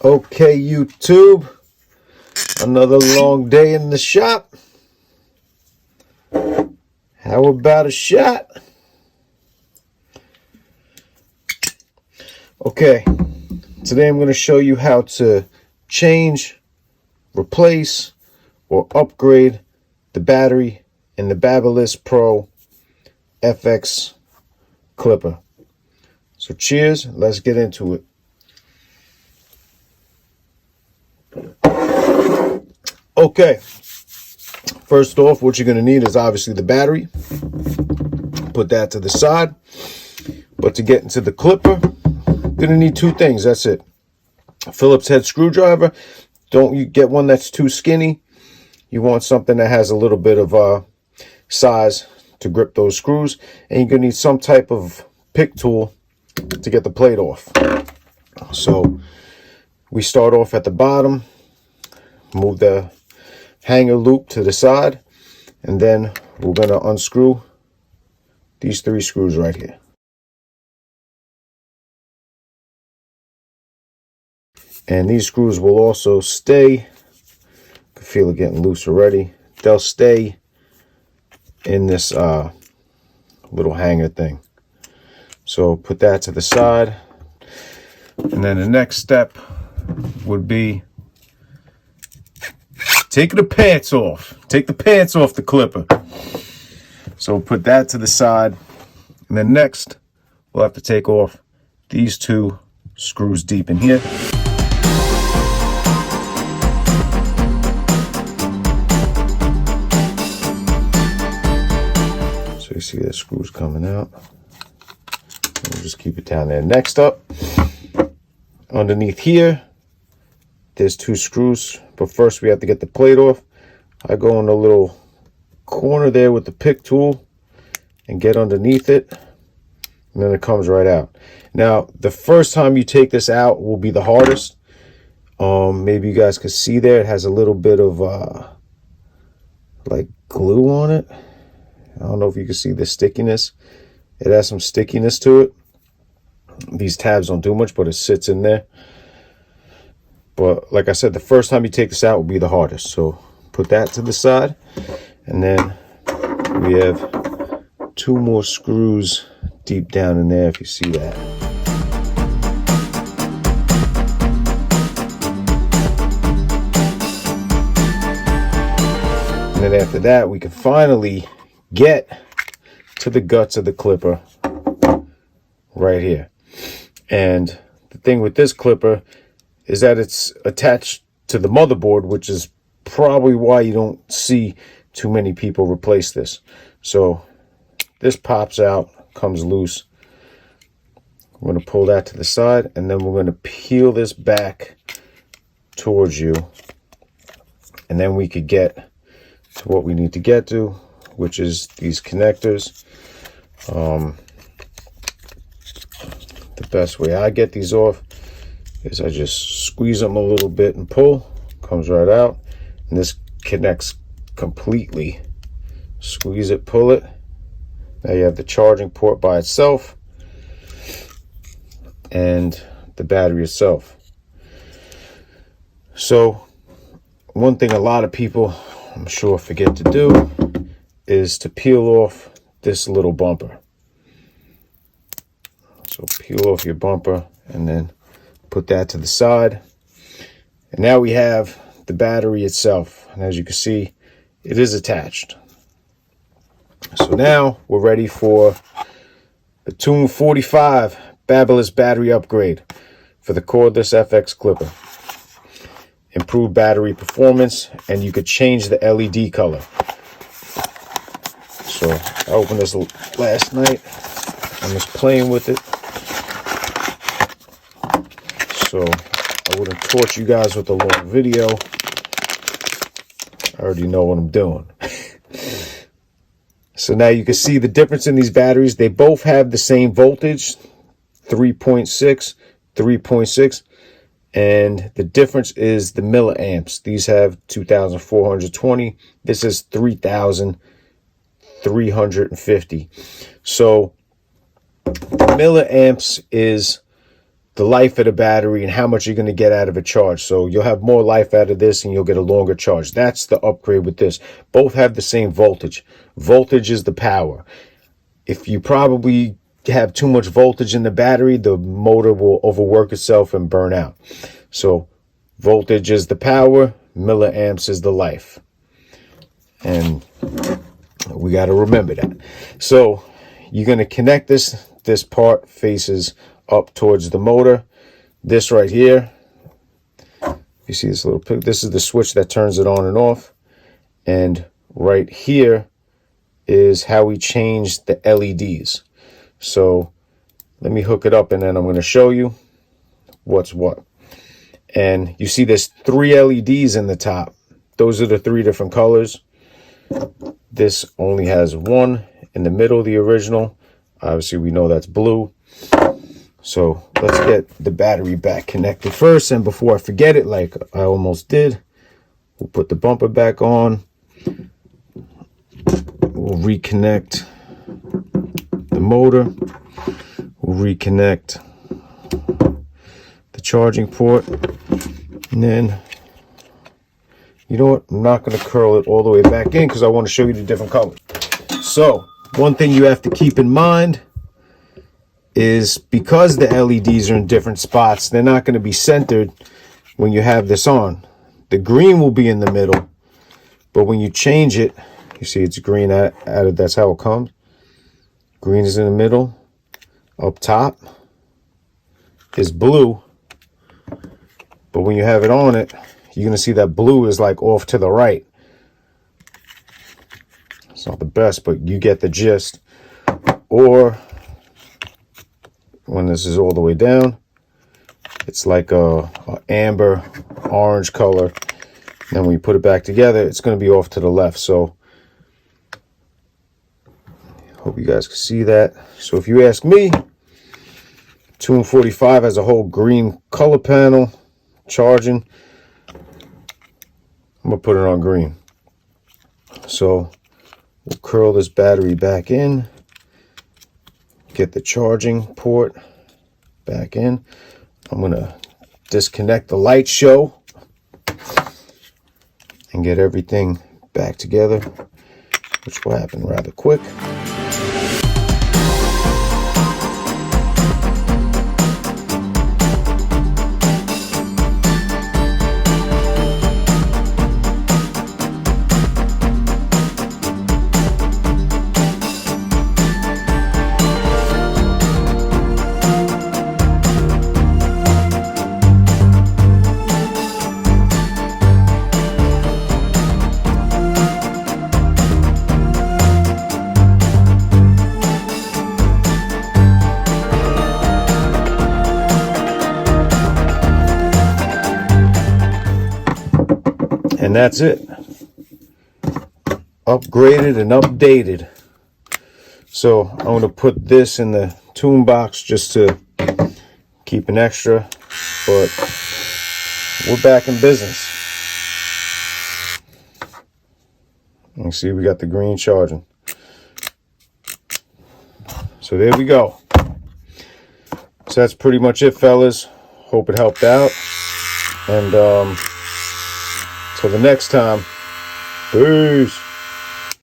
Okay, YouTube, another long day in the shop. How about a shot? Okay, today I'm going to show you how to change, replace, or upgrade the battery in the BaByliss Pro FX Clipper. So cheers, let's get into it. Okay, first off, what you're going to need is obviously the battery. Put that to the side. But to get into the clipper, you're going to need two things. That's it. A Phillips head screwdriver. Don't you get one that's too skinny. You want something that has a little bit of size to grip those screws. And you're going to need some type of pick tool to get the plate off. So we start off at the bottom. Move the hanger loop to the side, and then we're going to unscrew these three screws right here. And these screws will also stay, I can feel it getting loose already, they'll stay in this little hanger thing. So put that to the side, and then the next step would be take the pants off. Take the pants off the clipper. So put that to the side. And then next, we'll have to take off these two screws deep in here. So you see the screws coming out. We'll just keep it down there. Next up, underneath here, there's two screws, but first we have to get the plate off. I go in the little corner there with the pick tool and get underneath it, and then it comes right out. Now, the first time you take this out will be the hardest. Maybe you guys can see there, it has a little bit of like glue on it. I don't know if you can see the stickiness. It has some stickiness to it. These tabs don't do much, but it sits in there. But like I said, the first time you take this out will be the hardest. So put that to the side. And then we have two more screws deep down in there, if you see that. And then after that, we can finally get to the guts of the clipper right here. And the thing with this clipper is that it's attached to the motherboard, which is probably why you don't see too many people replace this. So this pops out, comes loose. I'm going to pull that to the side, and then we're going to peel this back towards you. And then we could get to what we need to get to, which is these connectors. The best way I get these off is I just squeeze them a little bit and pull. Comes right out, and this connects completely. Squeeze it, pull it. Now you have the charging port by itself and the battery itself. So one thing a lot of people, I'm sure, forget to do is to peel off this little bumper. So peel off your bumper and then put that to the side. And now we have the battery itself. And as you can see, it is attached. So now we're ready for the Tune 45 BaByliss battery upgrade for the Cordless FX Clipper. Improved battery performance, and you could change the LED color. So I opened this last night. I'm just playing with it. So I wouldn't torture you guys with a long video. I already know what I'm doing. So now you can see the difference in these batteries. They both have the same voltage, 3.6, 3.6. And the difference is the milliamps. These have 2,420. This is 3,350. So the milliamps is the life of the battery and how much you're going to get out of a charge. So you'll have more life out of this and you'll get a longer charge. That's the upgrade with this. Both have the same voltage. Voltage is the power. If you probably have too much voltage in the battery, the motor will overwork itself and burn out. So voltage is the power, milliamps is the life. And we got to remember that. So you're going to connect this part faces up towards the motor. This right here, you see this little pic, this is the switch that turns it on and off. And right here is how we change the LEDs. So let me hook it up and then I'm going to show you what's what. And you see there's 3 LEDs in the top. Those are the 3 different colors. This only has 1 in the middle, the original. Obviously we know that's blue. So let's get the battery back connected first. And before I forget it, like I almost did, we'll put the bumper back on. We'll reconnect the motor. We'll reconnect the charging port. And then, you know what? I'm not going to curl it all the way back in because I want to show you the different colors. So one thing you have to keep in mind is because the LEDs are in different spots, they're not going to be centered when you have this on. The green will be in the middle, but when you change it, you see it's green added. That's how it comes. Green is in the middle. Up top is blue, but when you have it on it, you're going to see that blue is like off to the right. It's not the best, but you get the gist. Or when this is all the way down, it's like a amber orange color. And when you put it back together, it's going to be off to the left. So hope you guys can see that. So if you ask me, 245 has a whole green color panel charging. I'm going to put it on green. So we'll curl this battery back in. Get the charging port back in. I'm going to disconnect the light show and get everything back together, which will happen rather quick. And that's it. Upgraded and updated. So I'm going to put this in the tune box just to keep an extra. But we're back in business. You can see we got the green charging. So there we go. So that's pretty much it, fellas. Hope it helped out. And till the next time, peace.